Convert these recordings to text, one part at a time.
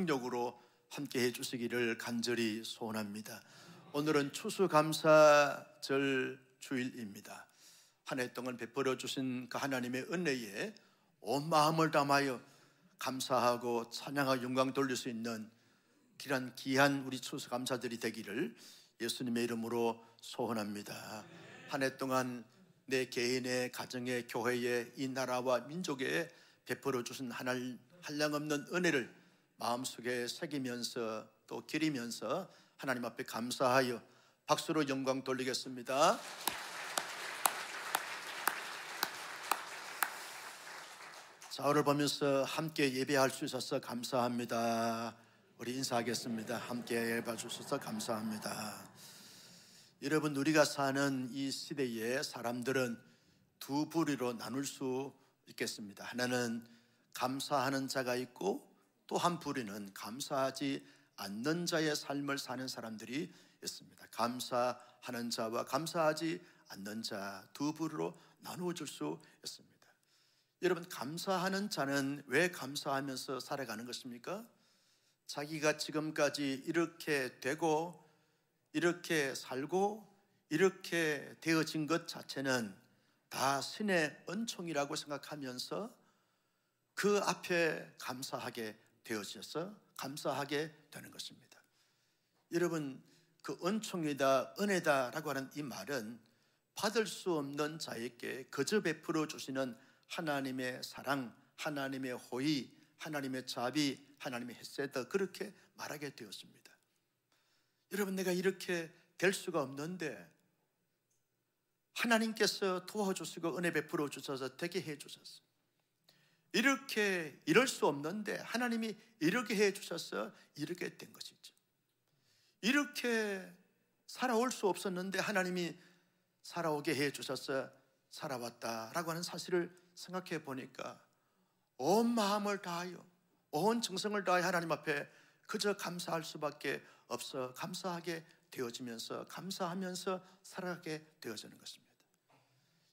적으로 함께 해주시기를 간절히 소원합니다. 오늘은 추수감사절 주일입니다. 한 해 동안 베풀어 주신 그 하나님의 은혜에 온 마음을 담아여 감사하고 찬양하고 영광 돌릴 수 있는 귀한 우리 추수감사들이 되기를 예수님의 이름으로 소원합니다. 한 해 동안 내 개인의 가정의 교회의 이 나라와 민족에 베풀어 주신 한량없는 은혜를 마음속에 새기면서 또 기리면서 하나님 앞에 감사하여 박수로 영광 돌리겠습니다. 자, 오늘 보면서 함께 예배할 수 있어서 감사합니다. 우리 인사하겠습니다. 함께 예배해 주셔서 감사합니다. 여러분, 우리가 사는 이 시대에 사람들은 두 부류로 나눌 수 있겠습니다. 하나는 감사하는 자가 있고 또 한 부류는 감사하지 않는 자의 삶을 사는 사람들이 있습니다. 감사하는 자와 감사하지 않는 자 두 부류로 나누어질 수 있습니다. 여러분, 감사하는 자는 왜 감사하면서 살아가는 것입니까? 자기가 지금까지 이렇게 되고 이렇게 살고 이렇게 되어진 것 자체는 다 신의 은총이라고 생각하면서 그 앞에 감사하게 되어져서 감사하게 되는 것입니다. 여러분, 그 은총이다 은혜다라고 하는 이 말은 받을 수 없는 자에게 거저 베풀어 주시는 하나님의 사랑, 하나님의 호의, 하나님의 자비, 하나님의 헤세드, 그렇게 말하게 되었습니다. 여러분, 내가 이렇게 될 수가 없는데 하나님께서 도와주시고 은혜 베풀어 주셔서 되게 해 주셨어요. 이렇게 이럴 수 없는데 하나님이 이렇게 해 주셔서 이렇게 된 것이죠. 이렇게 살아올 수 없었는데 하나님이 살아오게 해 주셔서 살아왔다라고 하는 사실을 생각해 보니까 온 마음을 다하여 온 정성을 다하여 하나님 앞에 그저 감사할 수밖에 없어 감사하게 되어지면서 감사하면서 살아가게 되어지는 것입니다.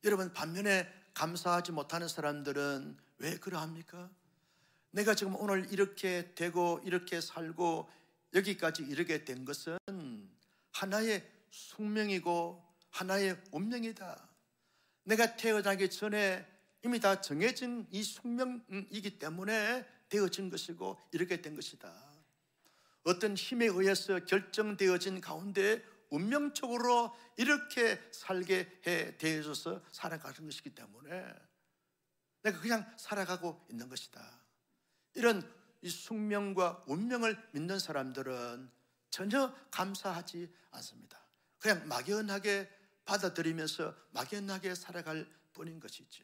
여러분, 반면에 감사하지 못하는 사람들은 왜 그러합니까? 내가 지금 오늘 이렇게 되고 이렇게 살고 여기까지 이르게 된 것은 하나의 숙명이고 하나의 운명이다. 내가 태어나기 전에 이미 다 정해진 이 숙명이기 때문에 되어진 것이고 이렇게 된 것이다. 어떤 힘에 의해서 결정되어진 가운데 운명적으로 이렇게 살게 해 되어져서 살아가는 것이기 때문에 내가 그냥 살아가고 있는 것이다. 이런 이 숙명과 운명을 믿는 사람들은 전혀 감사하지 않습니다. 그냥 막연하게 받아들이면서 막연하게 살아갈 뿐인 것이죠.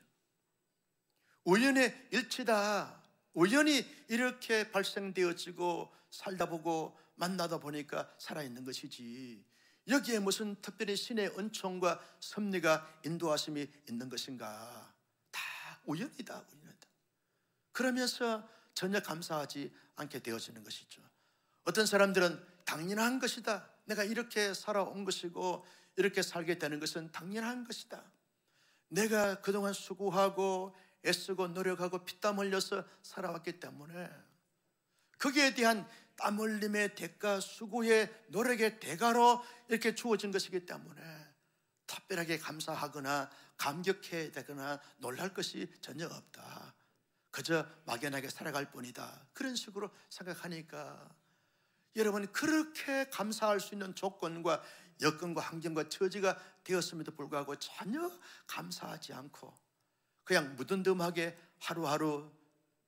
우연의 일치다. 우연히 이렇게 발생되어지고 살다 보고 만나다 보니까 살아있는 것이지 여기에 무슨 특별히 신의 은총과 섭리가 인도하심이 있는 것인가? 다 우연이다. 그러면서 전혀 감사하지 않게 되어지는 것이죠. 어떤 사람들은 당연한 것이다. 내가 이렇게 살아온 것이고 이렇게 살게 되는 것은 당연한 것이다. 내가 그동안 수고하고 애쓰고 노력하고 피땀 흘려서 살아왔기 때문에 거기에 대한 땀 흘림의 대가, 수고의 노력의 대가로 이렇게 주어진 것이기 때문에 특별하게 감사하거나 감격해야 되거나 놀랄 것이 전혀 없다. 그저 막연하게 살아갈 뿐이다. 그런 식으로 생각하니까 여러분, 그렇게 감사할 수 있는 조건과 여건과 환경과 처지가 되었음에도 불구하고 전혀 감사하지 않고 그냥 무덤덤하게 하루하루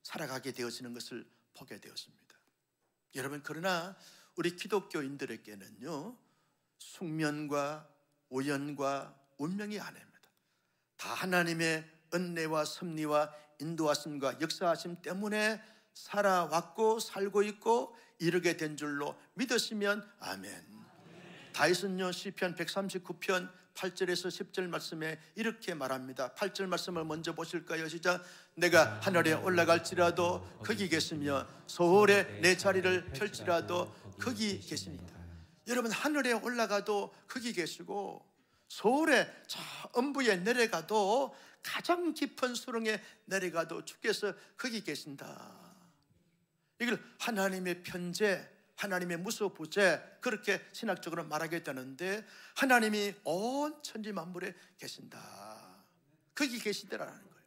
살아가게 되어지는 것을 보게 되었습니다. 여러분, 그러나 우리 기독교인들에게는요, 숙면과 우연과 운명이 아닙니다. 다 하나님의 은혜와 섭리와 인도하심과 역사하심 때문에 살아왔고 살고 있고 이르게 된 줄로 믿으시면 아멘. 다윗은요, 시편 139편 8절에서 10절 말씀에 이렇게 말합니다. 8절 말씀을 먼저 보실까요? 시작. 내가 하늘에 올라갈지라도 거기 계시며 소홀에 내 자리를 펼치라도 거기 계십니다. 여러분, 하늘에 올라가도 거기 계시고 소홀에 저 음부에 내려가도 가장 깊은 수렁에 내려가도 주께서 거기 계신다. 이걸 하나님의 편재, 하나님의 무소부재, 그렇게 신학적으로 말하게 되는데, 하나님이 온 천지 만물에 계신다, 거기 계시더라는 거예요.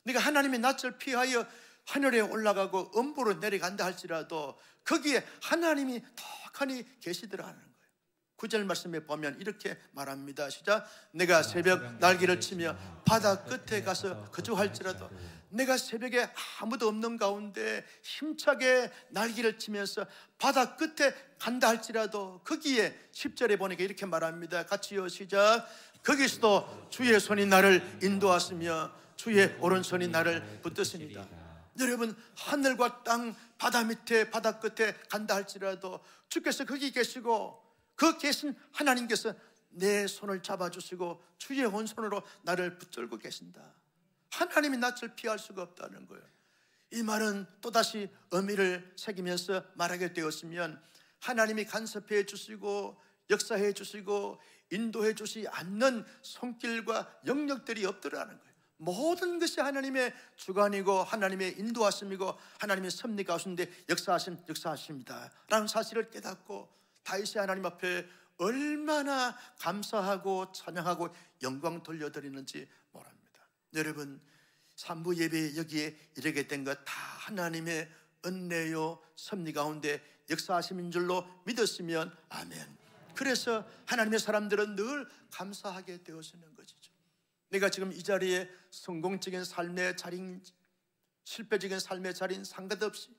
네가 하나님의 낯을 피하여 하늘에 올라가고 음부로 내려간다 할지라도 거기에 하나님이 턱하니 계시더라는 거예요. 9절 말씀에 보면 이렇게 말합니다. 시작. 내가 새벽 날개를 치며 바다 끝에 가서 거주할지라도, 내가 새벽에 아무도 없는 가운데 힘차게 날개를 치면서 바다 끝에 간다 할지라도 거기에 10절에 보니까 이렇게 말합니다. 같이요, 시작. 거기서도 주의 손이 나를 인도하시며 주의 오른손이 나를 붙드십니다. 여러분, 하늘과 땅, 바다 밑에 바다 끝에 간다 할지라도 주께서 거기 계시고 그 계신 하나님께서 내 손을 잡아주시고 주의 오른손으로 나를 붙들고 계신다. 하나님이 낯을 피할 수가 없다는 거예요. 이 말은 또다시 의미를 새기면서 말하게 되었으면, 하나님이 간섭해 주시고 역사해 주시고 인도해 주시지 않는 손길과 영역들이 없더라는 거예요. 모든 것이 하나님의 주관이고 하나님의 인도하심이고 하나님의 섭리 가운데 역사하십니다 라는 사실을 깨닫고 다윗이 하나님 앞에 얼마나 감사하고 찬양하고 영광 돌려드리는지 모릅니다. 여러분, 3부 예배에 여기에 이르게 된 것 다 하나님의 은혜요 섭리 가운데 역사하심인 줄로 믿었으면 아멘. 그래서 하나님의 사람들은 늘 감사하게 되어지는 것이죠. 내가 지금 이 자리에 성공적인 삶의 자리인, 실패적인 삶의 자리인 상관없이,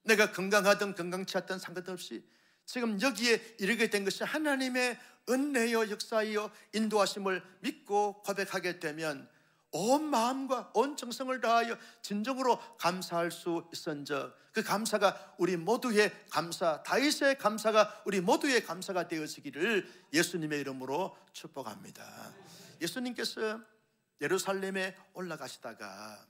내가 건강하든 건강치 않든 상관없이 지금 여기에 이르게 된 것이 하나님의 은혜요 역사요 인도하심을 믿고 고백하게 되면 온 마음과 온 정성을 다하여 진정으로 감사할 수 있은즉 그 감사가 우리 모두의 감사, 다윗의 감사가 우리 모두의 감사가 되어지기를 예수님의 이름으로 축복합니다. 예수님께서 예루살렘에 올라가시다가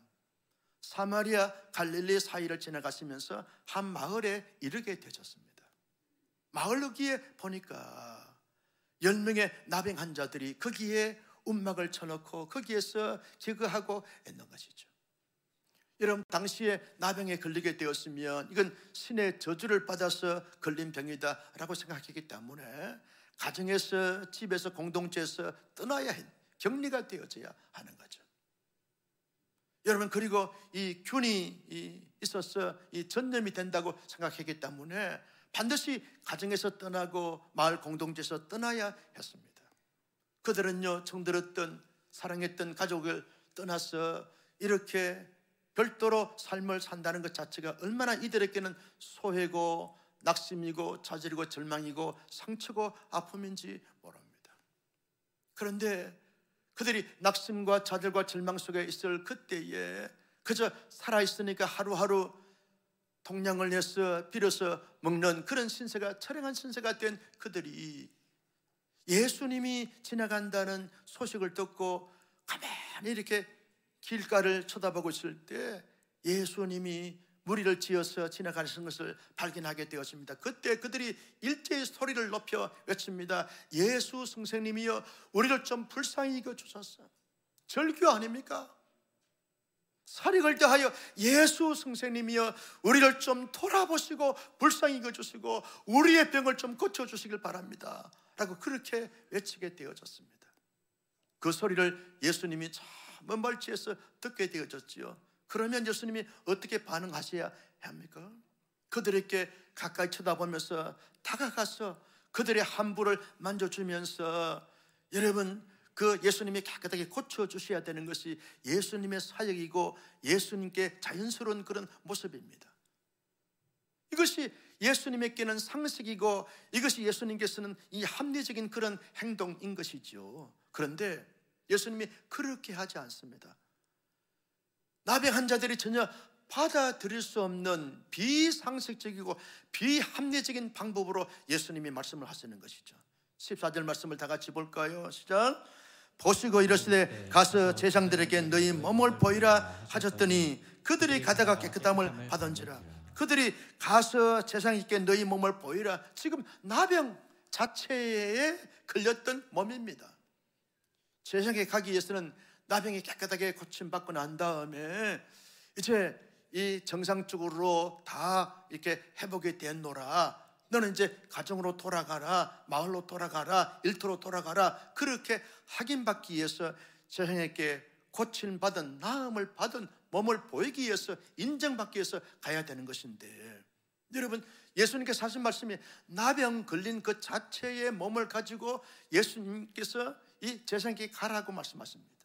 사마리아 갈릴리 사이를 지나가시면서 한 마을에 이르게 되셨습니다. 마을 여기에 보니까 10명의 나병 환자들이 거기에 움막을 쳐놓고 거기에서 기거하고 있는 것이죠. 여러분, 당시에 나병에 걸리게 되었으면 이건 신의 저주를 받아서 걸린 병이다 라고 생각했기 때문에 가정에서, 집에서, 공동체에서 떠나야 해, 격리가 되어져야 하는 거죠. 여러분, 그리고 이 균이 있어서 이 전염이 된다고 생각했기 때문에 반드시 가정에서 떠나고 마을 공동체에서 떠나야 했습니다. 그들은요, 정들었던 사랑했던 가족을 떠나서 이렇게 별도로 삶을 산다는 것 자체가 얼마나 이들에게는 소외고 낙심이고 좌절이고 절망이고 상처고 아픔인지 모릅니다. 그런데 그들이 낙심과 좌절과 절망 속에 있을 그때에 그저 살아있으니까 하루하루 동량을 내서 빌어서 먹는 그런 신세가, 처량한 신세가 된 그들이 예수님이 지나간다는 소식을 듣고 가만히 이렇게 길가를 쳐다보고 있을 때 예수님이 무리를 지어서 지나가시는 것을 발견하게 되었습니다. 그때 그들이 일제히 소리를 높여 외칩니다. 예수 선생님이여, 우리를 좀 불쌍히 여겨주소서. 절규 아닙니까? 살이걸 대하여 예수 선생님이여, 우리를 좀 돌아보시고 불쌍히 여겨주시고 우리의 병을 좀 고쳐주시길 바랍니다 라고 그렇게 외치게 되어졌습니다. 그 소리를 예수님이 참 멀지에서 듣게 되어졌지요. 그러면 예수님이 어떻게 반응하셔야 합니까? 그들에게 가까이 쳐다보면서 다가가서 그들의 함부를 만져주면서, 여러분, 그 예수님이 깨끗하게 고쳐주셔야 되는 것이 예수님의 사역이고 예수님께 자연스러운 그런 모습입니다. 이것이 예수님에게는 상식이고 이것이 예수님께서는 이 합리적인 그런 행동인 것이죠. 그런데 예수님이 그렇게 하지 않습니다. 나병 환자들이 전혀 받아들일 수 없는 비상식적이고 비합리적인 방법으로 예수님이 말씀을 하시는 것이죠. 14절 말씀을 다 같이 볼까요? 시작. 보시고 이르시되 가서 제사장들에게 너희 몸을 보이라 하셨더니 그들이 가다가 깨끗함을 받은지라. 그들이 가서 제사장에게 너희 몸을 보이라. 지금 나병 자체에 걸렸던 몸입니다. 제사장에게 가기 위해서는 나병이 깨끗하게 고침받고 난 다음에 이제 이 정상적으로 다 이렇게 회복이 됐노라. 너는 이제 가정으로 돌아가라, 마을로 돌아가라, 일터로 돌아가라. 그렇게 확인받기 위해서 세상에게 고침받은, 나음을 받은 몸을 보이기 위해서, 인정받기 위해서 가야 되는 것인데, 여러분, 예수님께서 하신 말씀이 나병 걸린 그 자체의 몸을 가지고 예수님께서 이 세상에 가라고 말씀하십니다.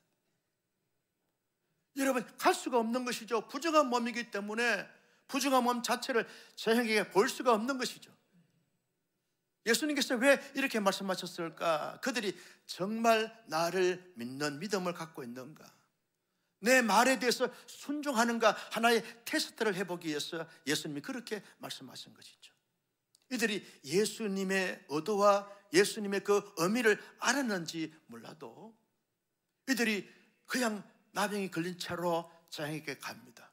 여러분, 갈 수가 없는 것이죠. 부정한 몸이기 때문에 부정한 몸 자체를 세상에게 볼 수가 없는 것이죠. 예수님께서 왜 이렇게 말씀하셨을까? 그들이 정말 나를 믿는 믿음을 갖고 있는가? 내 말에 대해서 순종하는가? 하나의 테스트를 해보기 위해서 예수님이 그렇게 말씀하신 것이죠. 이들이 예수님의 의도와 예수님의 그 의미를 알았는지 몰라도 이들이 그냥 나병이 걸린 채로 세상에게 갑니다.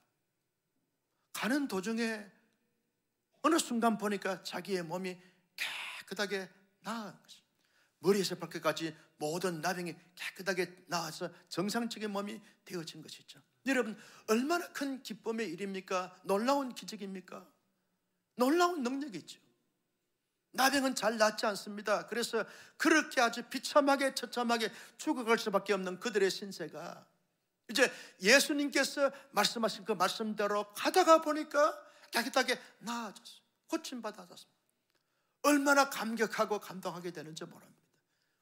가는 도중에 어느 순간 보니까 자기의 몸이 깨끗하게 나은 것입니다. 머리에서 발끝까지 모든 나병이 깨끗하게 나아서 정상적인 몸이 되어진 것이죠. 여러분, 얼마나 큰 기쁨의 일입니까? 놀라운 기적입니까? 놀라운 능력이죠. 나병은 잘 낫지 않습니다. 그래서 그렇게 아주 비참하게 처참하게 죽어갈 수밖에 없는 그들의 신세가 이제 예수님께서 말씀하신 그 말씀대로 가다가 보니까 깨끗하게 나아졌어요. 고침받아졌습니다. 얼마나 감격하고 감동하게 되는지 모릅니다.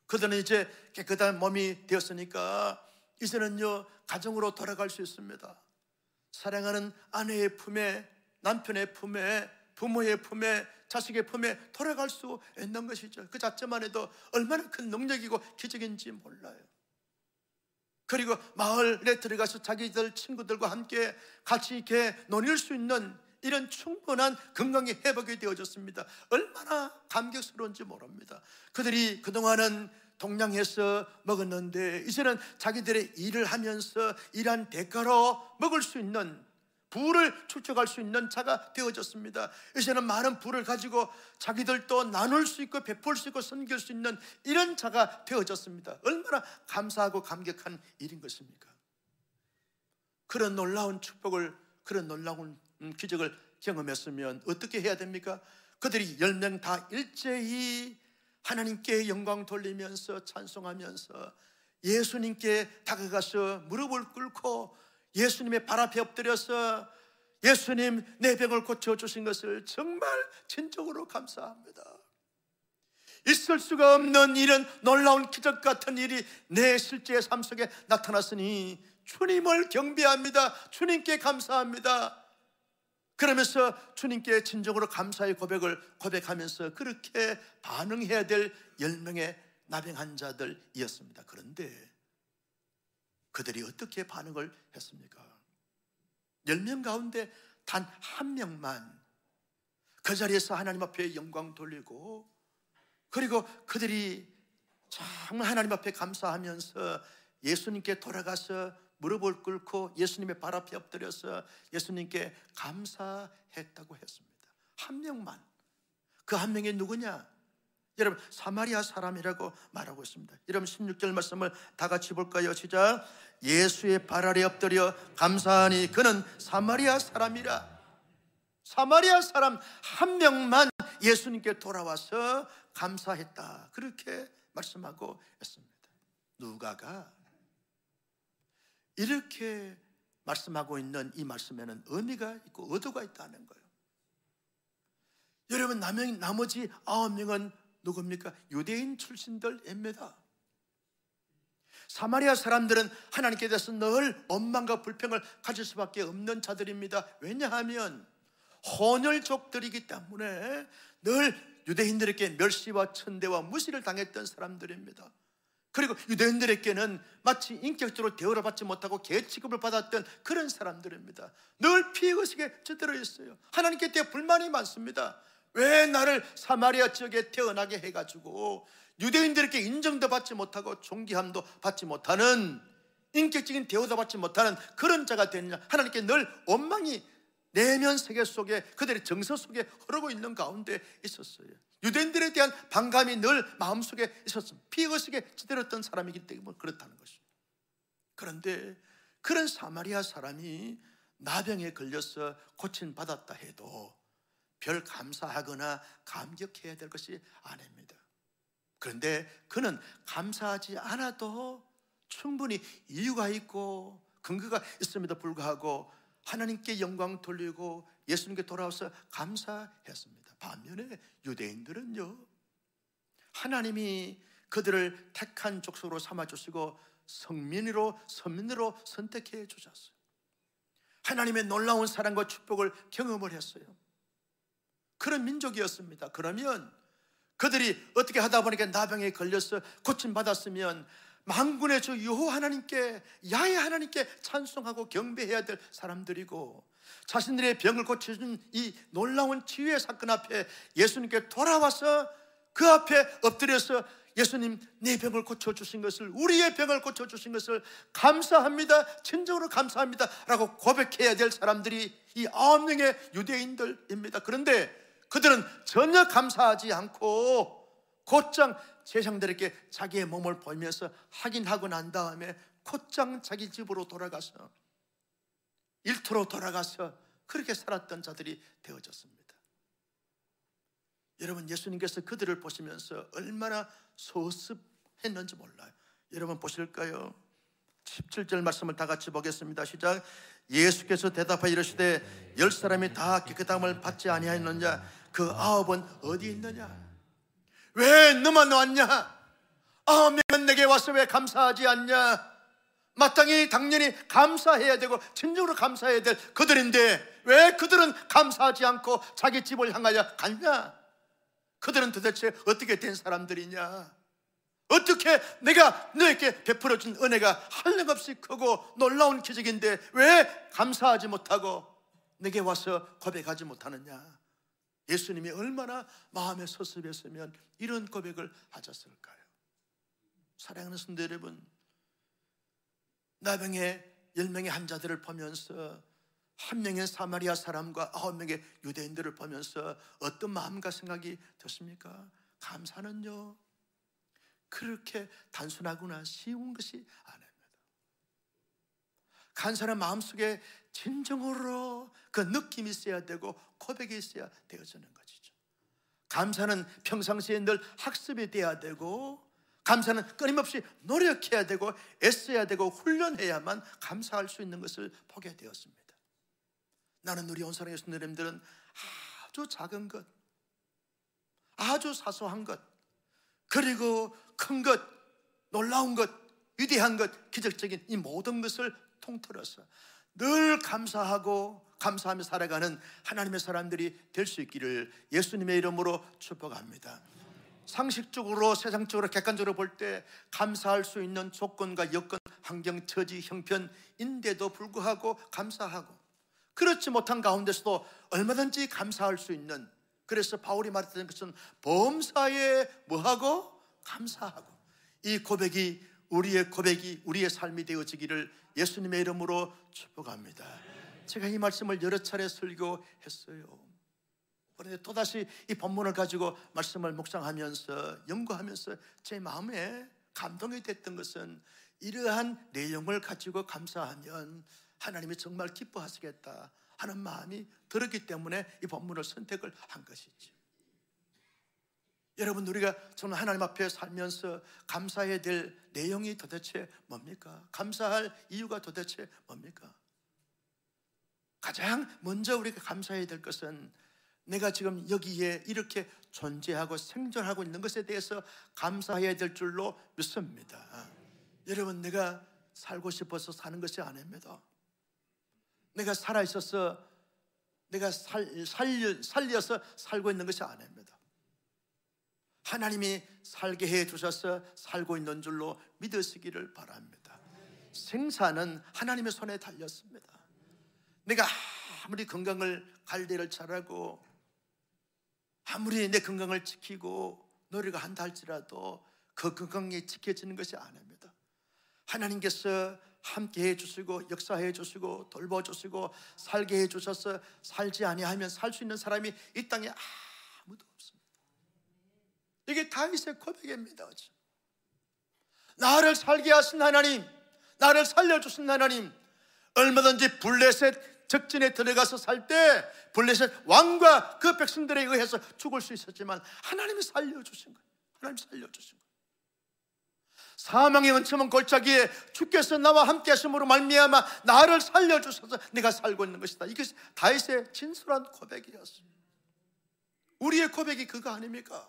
그들은 이제 깨끗한 몸이 되었으니까 이제는요 가정으로 돌아갈 수 있습니다. 사랑하는 아내의 품에, 남편의 품에, 부모의 품에, 자식의 품에 돌아갈 수 있는 것이죠. 그 자체만 해도 얼마나 큰 능력이고 기적인지 몰라요. 그리고 마을에 들어가서 자기들 친구들과 함께 같이 이렇게 논일 수 있는 이런 충분한 건강이 회복이 되어졌습니다. 얼마나 감격스러운지 모릅니다. 그들이 그동안은 동냥해서 먹었는데 이제는 자기들의 일을 하면서 일한 대가로 먹을 수 있는, 부를 축적할 수 있는 자가 되어졌습니다. 이제는 많은 부를 가지고 자기들도 나눌 수 있고 베풀 수 있고 섬길 수 있는 이런 자가 되어졌습니다. 얼마나 감사하고 감격한 일인 것입니까? 그런 놀라운 축복을, 그런 놀라운 기적을 경험했으면 어떻게 해야 됩니까? 그들이 10명 다 일제히 하나님께 영광 돌리면서 찬송하면서 예수님께 다가가서 무릎을 꿇고 예수님의 발 앞에 엎드려서 예수님, 내 병을 고쳐주신 것을 정말 진정으로 감사합니다. 있을 수가 없는 이런 놀라운 기적 같은 일이 내 실제 삶 속에 나타났으니 주님을 경배합니다. 주님께 감사합니다. 그러면서 주님께 진정으로 감사의 고백하면서 그렇게 반응해야 될 10명의 나병 환자들이었습니다. 그런데 그들이 어떻게 반응을 했습니까? 10명 가운데 단 한 명만 그 자리에서 하나님 앞에 영광 돌리고, 그리고 그들이 정말 하나님 앞에 감사하면서 예수님께 돌아가서 무릎을 꿇고 예수님의 발 앞에 엎드려서 예수님께 감사했다고 했습니다. 한 명만. 그 한 명이 누구냐? 여러분, 사마리아 사람이라고 말하고 있습니다. 여러분, 16절 말씀을 다 같이 볼까요? 시작. 예수의 발 아래 엎드려 감사하니 그는 사마리아 사람이라. 사마리아 사람 한 명만 예수님께 돌아와서 감사했다, 그렇게 말씀하고 있습니다. 누가가 이렇게 말씀하고 있는 이 말씀에는 의미가 있고 의도가 있다는 거예요. 여러분, 나머지 9명은 누굽니까? 유대인 출신들입니다. 사마리아 사람들은 하나님께 대해서 늘 원망과 불평을 가질 수밖에 없는 자들입니다. 왜냐하면 혼혈족들이기 때문에 늘 유대인들에게 멸시와 천대와 무시를 당했던 사람들입니다. 그리고 유대인들에게는 마치 인격적으로 대우를 받지 못하고 계취급을 받았던 그런 사람들입니다. 늘 피해의식에 젖들어 있어요. 하나님께 대해 불만이 많습니다. 왜 나를 사마리아 지역에 태어나게 해가지고 유대인들에게 인정도 받지 못하고 존귀함도 받지 못하는, 인격적인 대우도 받지 못하는 그런 자가 되느냐. 하나님께 늘 원망이 내면 세계 속에, 그들의 정서 속에 흐르고 있는 가운데 있었어요. 유대인들에 대한 반감이 늘 마음속에 있었습니다. 피의식에 찌들었던 사람이기 때문에 그렇다는 것입니다. 그런데 그런 사마리아 사람이 나병에 걸려서 고침받았다 해도 별 감사하거나 감격해야 될 것이 아닙니다. 그런데 그는 감사하지 않아도 충분히 이유가 있고 근거가 있음에도 불구하고 하나님께 영광 돌리고 예수님께 돌아와서 감사했습니다. 반면에 유대인들은요, 하나님이 그들을 택한 족속으로 삼아주시고 선민으로 선택해 주셨어요. 하나님의 놀라운 사랑과 축복을 경험을 했어요. 그런 민족이었습니다. 그러면 그들이 어떻게 하다 보니까 나병에 걸려서 고침받았으면 만군의 주 여호와 하나님께, 야훼 하나님께 찬송하고 경배해야 될 사람들이고, 자신들의 병을 고쳐준 이 놀라운 치유의 사건 앞에 예수님께 돌아와서 그 앞에 엎드려서 예수님, 내 병을 고쳐주신 것을, 우리의 병을 고쳐주신 것을 감사합니다, 진정으로 감사합니다 라고 고백해야 될 사람들이 이 9명의 유대인들입니다. 그런데 그들은 전혀 감사하지 않고 곧장 제사장들에게 자기의 몸을 보이면서 확인하고 난 다음에 곧장 자기 집으로 돌아가서 일터로 돌아가서 그렇게 살았던 자들이 되어졌습니다. 여러분, 예수님께서 그들을 보시면서 얼마나 소습했는지 몰라요. 여러분 보실까요? 17절 말씀을 다 같이 보겠습니다. 시작. 예수께서 대답하여 이르시되 10사람이 다 깨끗함을 받지 아니하였느냐? 그 9은 어디 있느냐? 왜 너만 왔냐? 9명은 내게 와서 왜 감사하지 않냐? 마땅히 당연히 감사해야 되고 진정으로 감사해야 될 그들인데 왜 그들은 감사하지 않고 자기 집을 향하여 갔냐? 그들은 도대체 어떻게 된 사람들이냐? 어떻게 내가 너에게 베풀어준 은혜가 한량없이 크고 놀라운 기적인데 왜 감사하지 못하고 내게 와서 고백하지 못하느냐? 예수님이 얼마나 마음에 서습했으면 이런 고백을 하셨을까요? 사랑하는 성도 여러분, 나병의 10명의 환자들을 보면서 1명의 사마리아 사람과 9명의 유대인들을 보면서 어떤 마음과 생각이 드십니까? 감사는요, 그렇게 단순하거나 쉬운 것이 아닙니다. 감사는 마음속에 진정으로 그 느낌이 있어야 되고 고백이 있어야 되어지는 것이죠. 감사는 평상시에 늘 학습이 돼야 되고, 감사는 끊임없이 노력해야 되고 애써야 되고 훈련해야만 감사할 수 있는 것을 보게 되었습니다. 나는 우리 온사랑의 성도님들은 아주 작은 것, 아주 사소한 것, 그리고 큰 것, 놀라운 것, 위대한 것, 기적적인 이 모든 것을 통틀어서 늘 감사하고 감사하며 살아가는 하나님의 사람들이 될 수 있기를 예수님의 이름으로 축복합니다. 상식적으로, 세상적으로, 객관적으로 볼 때 감사할 수 있는 조건과 여건, 환경, 처지, 형편인데도 불구하고 감사하고, 그렇지 못한 가운데서도 얼마든지 감사할 수 있는, 그래서 바울이 말했던 것은 범사에 뭐하고? 감사하고. 이 고백이 우리의 고백이, 우리의 삶이 되어지기를 예수님의 이름으로 축복합니다. 제가 이 말씀을 여러 차례 설교했어요. 그런데 또다시 이 본문을 가지고 말씀을 묵상하면서 연구하면서 제 마음에 감동이 됐던 것은 이러한 내용을 가지고 감사하면 하나님이 정말 기뻐하시겠다 하는 마음이 들었기 때문에 이 본문을 선택을 한 것이죠. 여러분, 우리가 정말 하나님 앞에 살면서 감사해야 될 내용이 도대체 뭡니까? 감사할 이유가 도대체 뭡니까? 가장 먼저 우리가 감사해야 될 것은 내가 지금 여기에 이렇게 존재하고 생존하고 있는 것에 대해서 감사해야 될 줄로 믿습니다. 여러분, 내가 살고 싶어서 사는 것이 아닙니다. 내가 살아있어서 내가 살려서 살고 있는 것이 아닙니다. 하나님이 살게 해 주셔서 살고 있는 줄로 믿으시기를 바랍니다. 생사는 하나님의 손에 달렸습니다. 내가 아무리 건강을 관리를 잘하고 아무리 내 건강을 지키고 노력을 한다 할지라도 그 건강이 지켜지는 것이 아닙니다. 하나님께서 함께 해주시고 역사해 주시고 돌봐주시고 살게 해주셔서 살지 아니하면 살 수 있는 사람이 이 땅에 아무도 없습니다. 이게 다윗의 고백입니다. 나를 살게 하신 하나님, 나를 살려주신 하나님, 얼마든지 블레셋 적진에 들어가서 살 때 블레셋 왕과 그 백성들에 의해서 죽을 수 있었지만 하나님이 살려주신 거예요. 하나님이 살려주신 거예요. 사망의 은첨은 골짜기에 주께서 나와 함께 하심으로 말미암아 나를 살려주셔서 내가 살고 있는 것이다. 이것이 다윗의 진솔한 고백이었어요. 우리의 고백이 그거 아닙니까?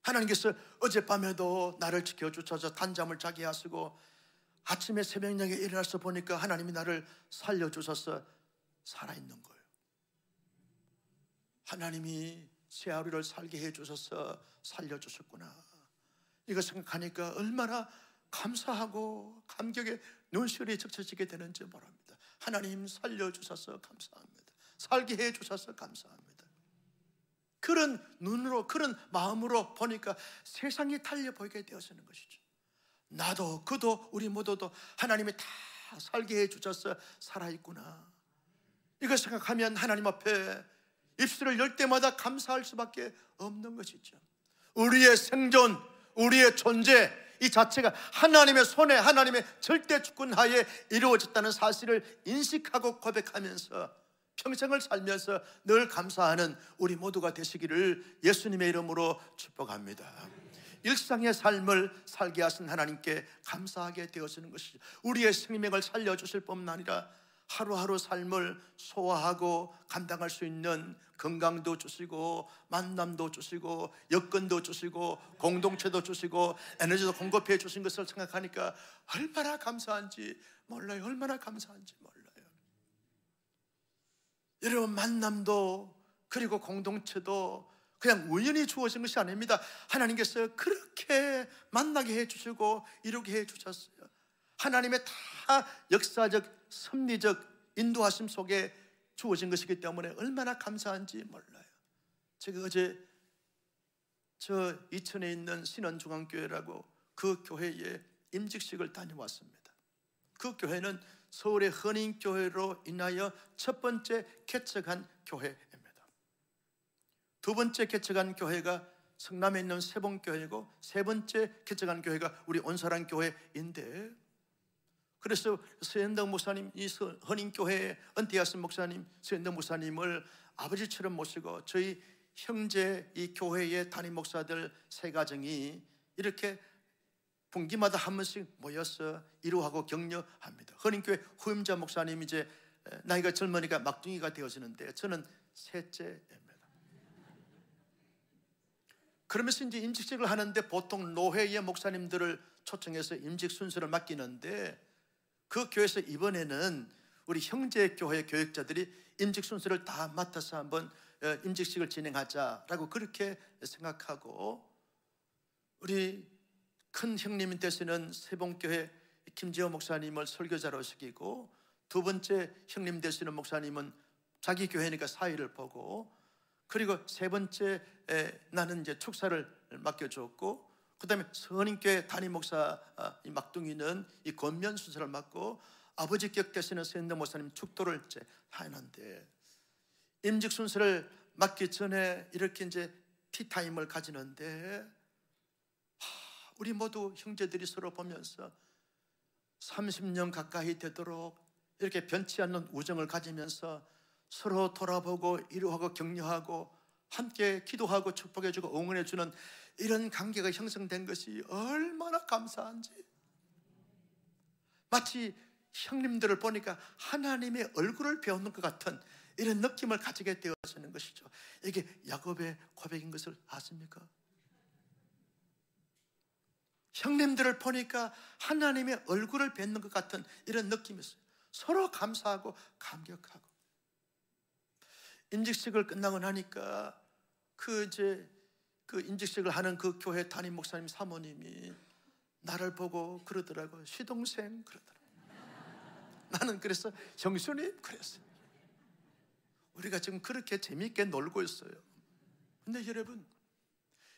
하나님께서 어젯밤에도 나를 지켜주셔서 단잠을 자게 하시고 아침에 새벽녘에 일어나서 보니까 하나님이 나를 살려주셔서 살아있는 거예요. 하나님이 새 하루를 살게 해주셔서 살려주셨구나. 이거 생각하니까 얼마나 감사하고 감격에 눈시울이 적셔지게 되는지 모릅니다. 하나님 살려주셔서 감사합니다. 살게 해주셔서 감사합니다. 그런 눈으로, 그런 마음으로 보니까 세상이 달려 보이게 되어지는 것이죠. 나도 그도 우리 모두도 하나님이 다 살게 해주셔서 살아있구나. 이걸 생각하면 하나님 앞에 입술을 열 때마다 감사할 수밖에 없는 것이죠. 우리의 생존, 우리의 존재 이 자체가 하나님의 손에, 하나님의 절대 주권 하에 이루어졌다는 사실을 인식하고 고백하면서 평생을 살면서 늘 감사하는 우리 모두가 되시기를 예수님의 이름으로 축복합니다. 일상의 삶을 살게 하신 하나님께 감사하게 되어지는 것이죠. 우리의 생명을 살려주실 뿐만 아니라 하루하루 삶을 소화하고 감당할 수 있는 건강도 주시고 만남도 주시고 여건도 주시고 공동체도 주시고 에너지도 공급해 주신 것을 생각하니까 얼마나 감사한지 몰라요. 얼마나 감사한지 몰라요. 여러분, 만남도 그리고 공동체도 그냥 우연히 주어진 것이 아닙니다. 하나님께서 그렇게 만나게 해주시고 이루게 해주셨어요. 하나님의 다 역사적, 섭리적 인도하심 속에 주어진 것이기 때문에 얼마나 감사한지 몰라요. 제가 어제 저 이천에 있는 신원중앙교회라고 그 교회에 임직식을 다녀왔습니다. 그 교회는 서울의 헌인교회로 인하여 첫 번째 개척한 교회입니다. 두 번째 개척한 교회가 성남에 있는 세봉교회고 세 번째 개척한 교회가 우리 온사랑 교회인데, 그래서 서현덕 목사님, 이 헌인교회의 은퇴하신 목사님 서현덕 목사님을 아버지처럼 모시고 저희 형제 이 교회의 담임 목사들 세 가정이 이렇게 분기마다 한 번씩 모여서 이루하고 격려합니다. 헌인교회 후임자 목사님 이제 나이가 젊으니까 막둥이가 되어지는데 저는 셋째입니다. 그러면서 이제 임직식을 하는데 보통 노회의 목사님들을 초청해서 임직 순서를 맡기는데 그 교회에서 이번에는 우리 형제 교회 교역자들이 임직 순서를 다 맡아서 한번 임직식을 진행하자라고 그렇게 생각하고, 우리 큰 형님 되시는 세봉교회 김지호 목사님을 설교자로 시키고, 두 번째 형님 되시는 목사님은 자기 교회니까 사회를 보고, 그리고 세 번째 나는 이제 축사를 맡겨줬고, 그 다음에 선인교회 담임 목사 이 막둥이는 이 권면 순서를 맡고, 아버지 격 되시는 서현덕 목사님 축도를 이제 하는데, 임직 순서를 맡기 전에 이렇게 이제 티타임을 가지는데, 우리 모두 형제들이 서로 보면서 30년 가까이 되도록 이렇게 변치 않는 우정을 가지면서 서로 돌아보고 위로하고 격려하고 함께 기도하고 축복해주고 응원해주는 이런 관계가 형성된 것이 얼마나 감사한지, 마치 형님들을 보니까 하나님의 얼굴을 배우는 것 같은 이런 느낌을 가지게 되어지는 것이죠. 이게 야곱의 고백인 것을 아십니까? 형님들을 보니까 하나님의 얼굴을 뵙는 것 같은 이런 느낌이 있어요. 서로 감사하고 감격하고. 임직식을 끝나고 나니까 그 임직식을 하는 그 교회 담임 목사님 사모님이 나를 보고 그러더라고요. 시동생 그러더라고요. 나는 그래서 형수님 그랬어요. 우리가 지금 그렇게 재미있게 놀고 있어요. 근데 여러분,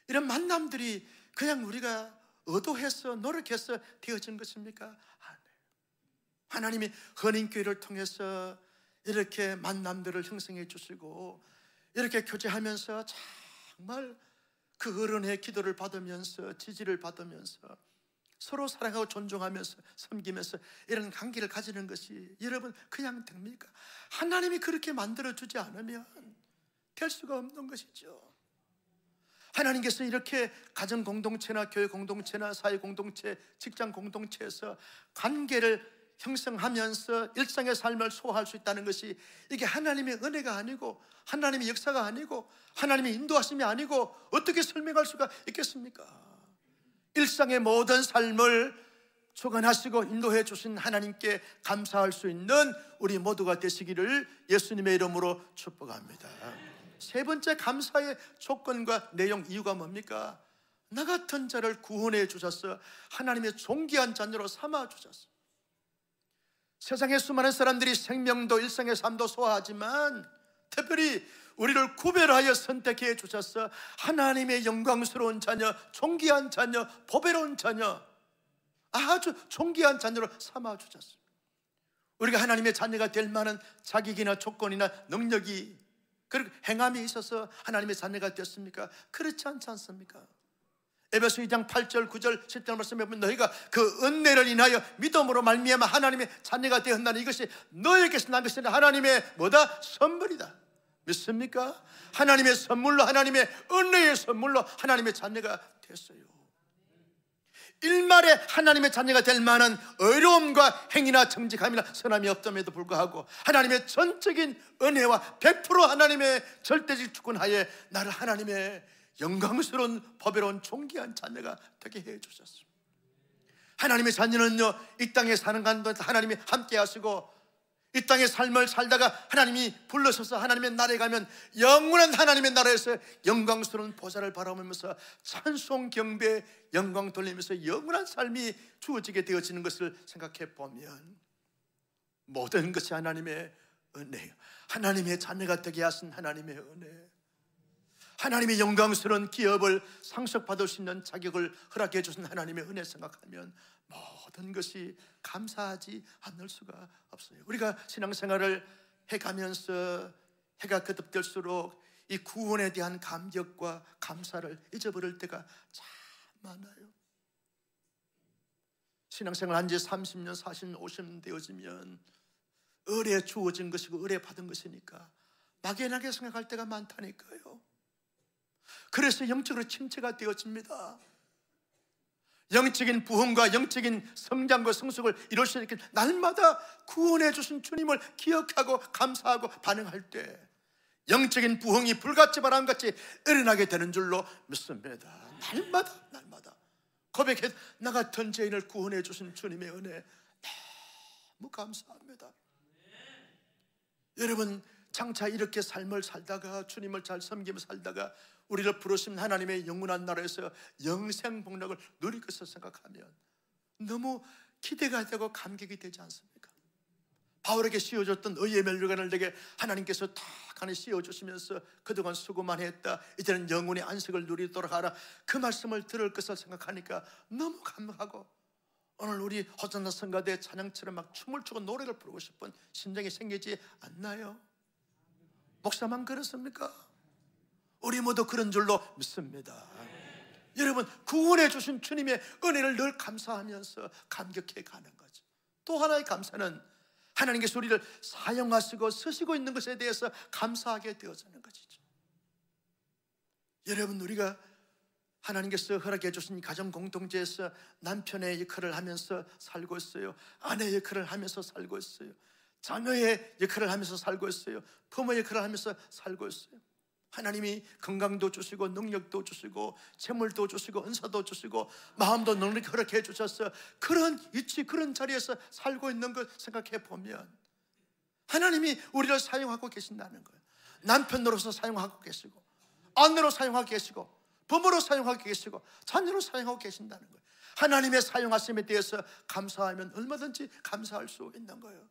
이런 만남들이 그냥 우리가 의도해서 노력해서 되어진 것입니까? 아니에요. 하나님이 헌인교회를 통해서 이렇게 만남들을 형성해 주시고 이렇게 교제하면서 정말 그 어른의 기도를 받으면서 지지를 받으면서 서로 사랑하고 존중하면서 섬기면서 이런 관계를 가지는 것이 여러분 그냥 됩니까? 하나님이 그렇게 만들어주지 않으면 될 수가 없는 것이죠. 하나님께서 이렇게 가정 공동체나 교회 공동체나 사회 공동체, 직장 공동체에서 관계를 형성하면서 일상의 삶을 소화할 수 있다는 것이 이게 하나님의 은혜가 아니고 하나님의 역사가 아니고 하나님의 인도하심이 아니고 어떻게 설명할 수가 있겠습니까? 일상의 모든 삶을 주관하시고 인도해 주신 하나님께 감사할 수 있는 우리 모두가 되시기를 예수님의 이름으로 축복합니다. 세 번째 감사의 조건과 내용, 이유가 뭡니까? 나 같은 자를 구원해 주셔서 하나님의 존귀한 자녀로 삼아 주셨어. 세상의 수많은 사람들이 생명도 일상의 삶도 소화하지만 특별히 우리를 구별하여 선택해 주셔서 하나님의 영광스러운 자녀, 존귀한 자녀, 보배로운 자녀, 아주 존귀한 자녀로 삼아 주셨어요. 우리가 하나님의 자녀가 될 만한 자격이나 조건이나 능력이, 그리고 행함이 있어서 하나님의 자녀가 되었습니까? 그렇지 않지 않습니까? 에베소 2장 8절 9절 10절 말씀에 보면 너희가 그 은혜를 인하여 믿음으로 말미암아 하나님의 자녀가 되었나니 이것이 너희에게서 난 것이 아니라 하나님의 뭐다? 선물이다. 믿습니까? 하나님의 선물로, 하나님의 은혜의 선물로 하나님의 자녀가 됐어요. 일말에 하나님의 자녀가 될 만한 어려움과 행위나 정직함이나 선함이 없음에도 불구하고 하나님의 전적인 은혜와 100% 하나님의 절대적 주권하에 나를 하나님의 영광스러운 보배로운 존귀한 자녀가 되게 해주셨습니다. 하나님의 자녀는요, 이 땅에 사는 가운데 하나님이 함께 하시고 이 땅의 삶을 살다가 하나님이 불러셔서 하나님의 나라에 가면 영원한 하나님의 나라에서 영광스러운 보좌를 바라보면서 찬송 경배 영광 돌리면서 영원한 삶이 주어지게 되어지는 것을 생각해 보면 모든 것이 하나님의 은혜예요. 하나님의 자녀가 되게 하신 하나님의 은혜, 하나님의 영광스러운 기업을 상속받을 수 있는 자격을 허락해 주신 하나님의 은혜 생각하면 모든 것이 감사하지 않을 수가 없어요. 우리가 신앙생활을 해가면서 해가 거듭될수록 이 구원에 대한 감격과 감사를 잊어버릴 때가 참 많아요. 신앙생활 한 지 30년, 40년, 50년 되어지면 은혜 주어진 것이고 은혜 받은 것이니까 막연하게 생각할 때가 많다니까요. 그래서 영적으로 침체가 되어집니다. 영적인 부흥과 영적인 성장과 성숙을 이룰 수 있게 날마다 구원해 주신 주님을 기억하고 감사하고 반응할 때 영적인 부흥이 불같이 바람같이 일어나게 되는 줄로 믿습니다. 날마다 고백해, 나 같은 죄인을 구원해 주신 주님의 은혜 너무 감사합니다. 여러분, 장차 이렇게 삶을 살다가 주님을 잘 섬기며 살다가 우리를 부르신 하나님의 영원한 나라에서 영생 복락을 누릴 것을 생각하면 너무 기대가 되고 감격이 되지 않습니까? 바울에게 씌워줬던 의의 멸류관을 내게 하나님께서 다 간에 씌워주시면서 그동안 수고만 했다, 이제는 영원의 안식을 누리도록 하라, 그 말씀을 들을 것을 생각하니까 너무 감사하고 오늘 우리 호산나 성가대 찬양처럼 막 춤을 추고 노래를 부르고 싶은 심정이 생기지 않나요? 목사만 그렇습니까? 우리 모두 그런 줄로 믿습니다. 여러분, 구원해 주신 주님의 은혜를 늘 감사하면서 감격해 가는 거죠. 또 하나의 감사는 하나님께서 우리를 사용하시고 쓰시고 있는 것에 대해서 감사하게 되어지는 것이죠. 여러분, 우리가 하나님께서 허락해 주신 가정 공동체에서 남편의 역할을 하면서 살고 있어요. 아내의 역할을 하면서 살고 있어요. 자녀의 역할을 하면서 살고 있어요. 부모 역할을 하면서 살고 있어요. 하나님이 건강도 주시고 능력도 주시고 재물도 주시고 은사도 주시고 마음도 능력 허락해 주셔서 그런 위치, 그런 자리에서 살고 있는 걸 생각해 보면 하나님이 우리를 사용하고 계신다는 거예요. 남편으로서 사용하고 계시고 아내로 사용하고 계시고 부모로 사용하고 계시고 자녀로 사용하고 계신다는 거예요. 하나님의 사용하심에 대해서 감사하면 얼마든지 감사할 수 있는 거예요.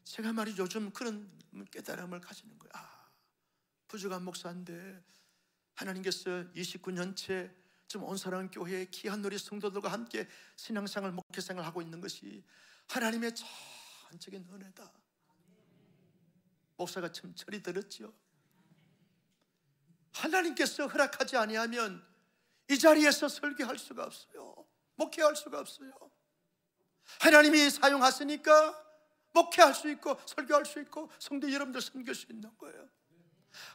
제가 말이죠, 요즘 그런 깨달음을 가지는 거예요. 부족한 목사인데 하나님께서 29년째 지금 온사랑교회의 귀한 우리 성도들과 함께 신앙생활, 목회생활을 하고 있는 것이 하나님의 전적인 은혜다. 목사가 참 철이 들었죠. 하나님께서 허락하지 아니하면 이 자리에서 설교할 수가 없어요. 목회할 수가 없어요. 하나님이 사용하시니까 목회할 수 있고 설교할 수 있고 성도 여러분들 섬길 수 있는 거예요.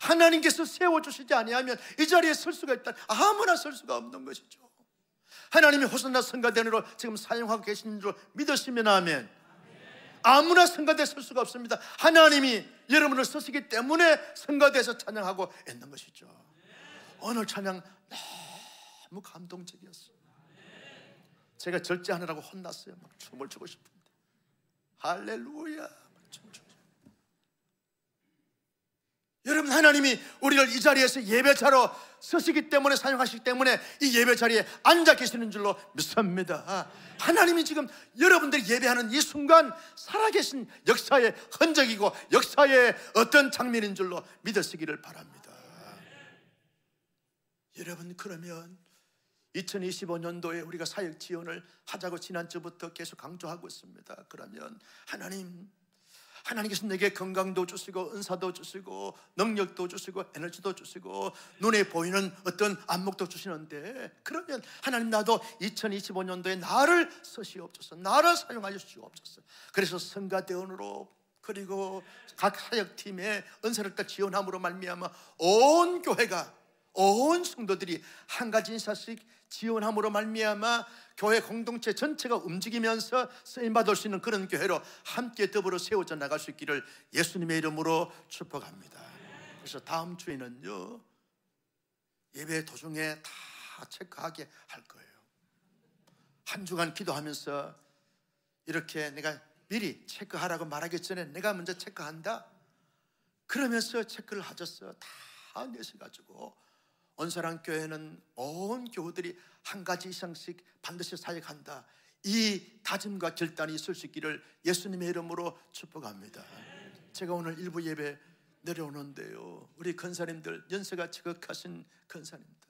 하나님께서 세워주시지 아니하면 이 자리에 설 수가 있다, 아무나 설 수가 없는 것이죠. 하나님이 호산나 성가대로 지금 사용하고 계신 줄 믿으시면 아멘. 아무나 성가대에 설 수가 없습니다. 하나님이 여러분을 쓰시기 때문에 성가대에서 찬양하고 있는 것이죠. 오늘 찬양 너무 감동적이었어요. 제가 절제하느라고 혼났어요. 막 춤을 추고 싶은데. 할렐루야. 춤을 추고 싶어요. 여러분, 하나님이 우리를 이 자리에서 예배자로 쓰시기 때문에, 사용하시기 때문에 이 예배 자리에 앉아 계시는 줄로 믿습니다. 하나님이 지금 여러분들이 예배하는 이 순간 살아계신 역사의 흔적이고 역사의 어떤 장면인 줄로 믿으시기를 바랍니다. 여러분, 그러면 2025년도에 우리가 사역 지원을 하자고 지난주부터 계속 강조하고 있습니다. 그러면 하나님께서 내게 건강도 주시고 은사도 주시고 능력도 주시고 에너지도 주시고 눈에 보이는 어떤 안목도 주시는데, 그러면 하나님, 나도 2025년도에 나를 쓰시옵소서, 나를 사용하여 주시옵소서. 그래서 성가대원으로, 그리고 각 사역팀의 은사를 딱 지원함으로 말미암아 온 교회가, 온 성도들이 한 가지 인사씩 지원함으로 말미암아 교회 공동체 전체가 움직이면서 쓰임받을 수 있는 그런 교회로 함께 더불어 세워져 나갈 수 있기를 예수님의 이름으로 축복합니다. 그래서 다음 주에는요, 예배 도중에 다 체크하게 할 거예요. 한 주간 기도하면서 이렇게 내가 미리 체크하라고 말하기 전에 내가 먼저 체크한다, 그러면서 체크를 하셨어요. 다 내셔가지고 온사랑교회는 온 교우들이 한 가지 이상씩 반드시 사역한다, 이 다짐과 결단이 있을 수 있기를 예수님의 이름으로 축복합니다. 제가 오늘 일부 예배 내려오는데요, 우리 권사님들, 연세가 지극하신 권사님들,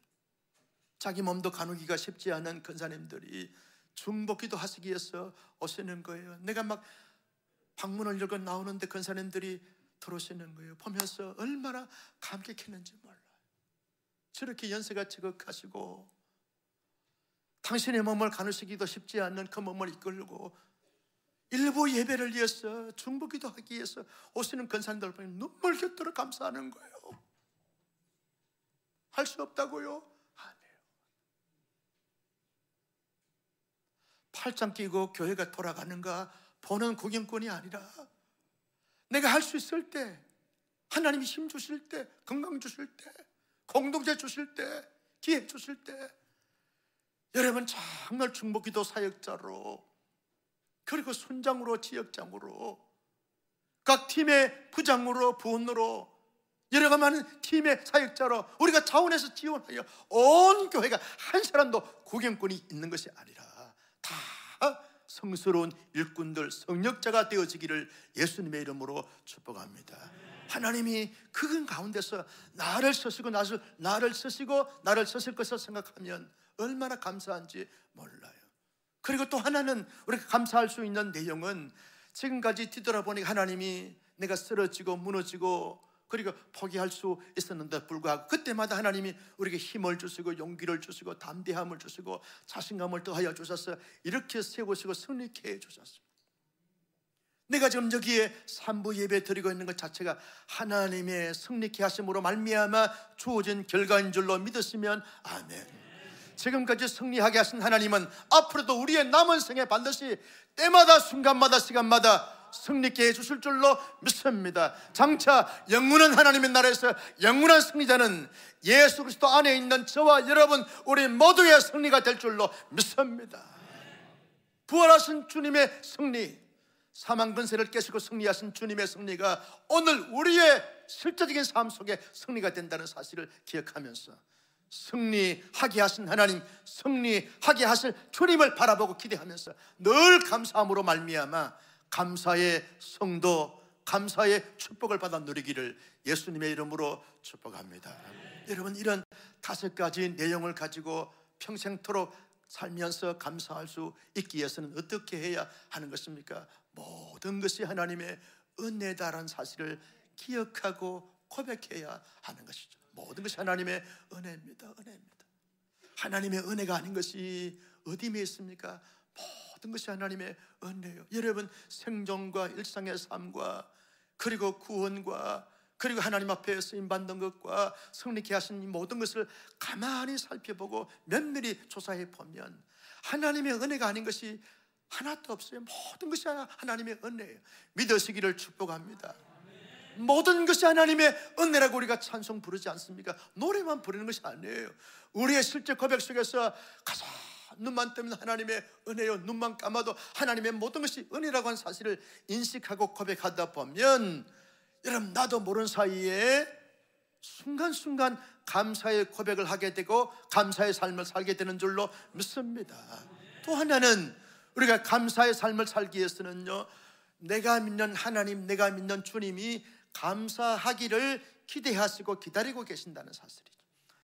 자기 몸도 가누기가 쉽지 않은 권사님들이 중보기도 하시기 위해서 오시는 거예요. 내가 막 방문을 열고 나오는데 권사님들이 들어오시는 거예요. 보면서 얼마나 감격했는지 몰라요. 저렇게 연세가 지극하시고 당신의 몸을 가누시기도 쉽지 않는 그 몸을 이끌고 일부 예배를 위해서 중보기도 하기 위해서 오시는 권사님들 보니 눈물 곁들어 감사하는 거예요. 할 수 없다고요? 아니에요. 팔짱 끼고 교회가 돌아가는가 보는 구경꾼이 아니라, 내가 할 수 있을 때, 하나님이 힘 주실 때, 건강 주실 때, 공동체 주실 때, 기회 주실 때, 여러분 정말 중보기도 사역자로, 그리고 순장으로, 지역장으로, 각 팀의 부장으로, 부원으로, 여러 가지 많은 팀의 사역자로 우리가 자원해서 지원하여 온 교회가 한 사람도 구경꾼이 있는 것이 아니라 다 성스러운 일꾼들, 성역자가 되어지기를 예수님의 이름으로 축복합니다. 하나님이 그 가운데서 나를 쓰시고 나를 쓰실 것을 생각하면 얼마나 감사한지 몰라요. 그리고 또 하나는 우리가 감사할 수 있는 내용은, 지금까지 뒤돌아보니 하나님이 내가 쓰러지고 무너지고 그리고 포기할 수 있었는데 불구하고 그때마다 하나님이 우리에게 힘을 주시고 용기를 주시고 담대함을 주시고 자신감을 더하여 주셔서 이렇게 세우시고 승리케 해주셨습니다. 내가 지금 여기에 3부 예배 드리고 있는 것 자체가 하나님의 승리케 하심으로 말미암아 주어진 결과인 줄로 믿으시면 아멘. 지금까지 승리하게 하신 하나님은 앞으로도 우리의 남은 생에 반드시 때마다 순간마다 시간마다 승리케 해주실 줄로 믿습니다. 장차 영원한 하나님의 나라에서 영원한 승리자는 예수 그리스도 안에 있는 저와 여러분 우리 모두의 승리가 될 줄로 믿습니다. 부활하신 주님의 승리, 사망 근세를 깨시고 승리하신 주님의 승리가 오늘 우리의 실제적인 삶 속에 승리가 된다는 사실을 기억하면서 승리하게 하신 하나님, 승리하게 하실 주님을 바라보고 기대하면서 늘 감사함으로 말미암아 감사의 성도, 감사의 축복을 받아 누리기를 예수님의 이름으로 축복합니다. 여러분, 이런 5가지 내용을 가지고 평생토록 살면서 감사할 수 있기 위해서는 어떻게 해야 하는 것입니까? 모든 것이 하나님의 은혜다라는 사실을 기억하고 고백해야 하는 것이죠. 모든 것이 하나님의 은혜입니다. 하나님의 은혜가 아닌 것이 어디에 있습니까? 모든 것이 하나님의 은혜예요. 여러분, 생존과 일상의 삶과 그리고 구원과 그리고 하나님 앞에 쓰임받는 것과 성립케 하신 이 모든 것을 가만히 살펴보고 면밀히 조사해 보면 하나님의 은혜가 아닌 것이 하나도 없어요. 모든 것이 하나님의 은혜예요. 믿으시기를 축복합니다. 모든 것이 하나님의 은혜라고 우리가 찬송 부르지 않습니까? 노래만 부르는 것이 아니에요. 우리의 실제 고백 속에서 가장 눈만 뜨면 하나님의 은혜요, 눈만 감아도 하나님의 모든 것이 은혜라고 하는 사실을 인식하고 고백하다 보면 여러분, 나도 모르는 사이에 순간순간 감사의 고백을 하게 되고 감사의 삶을 살게 되는 줄로 믿습니다. 또 하나는 우리가 감사의 삶을 살기 위해서는요, 내가 믿는 하나님, 내가 믿는 주님이 감사하기를 기대하시고 기다리고 계신다는 사실이죠.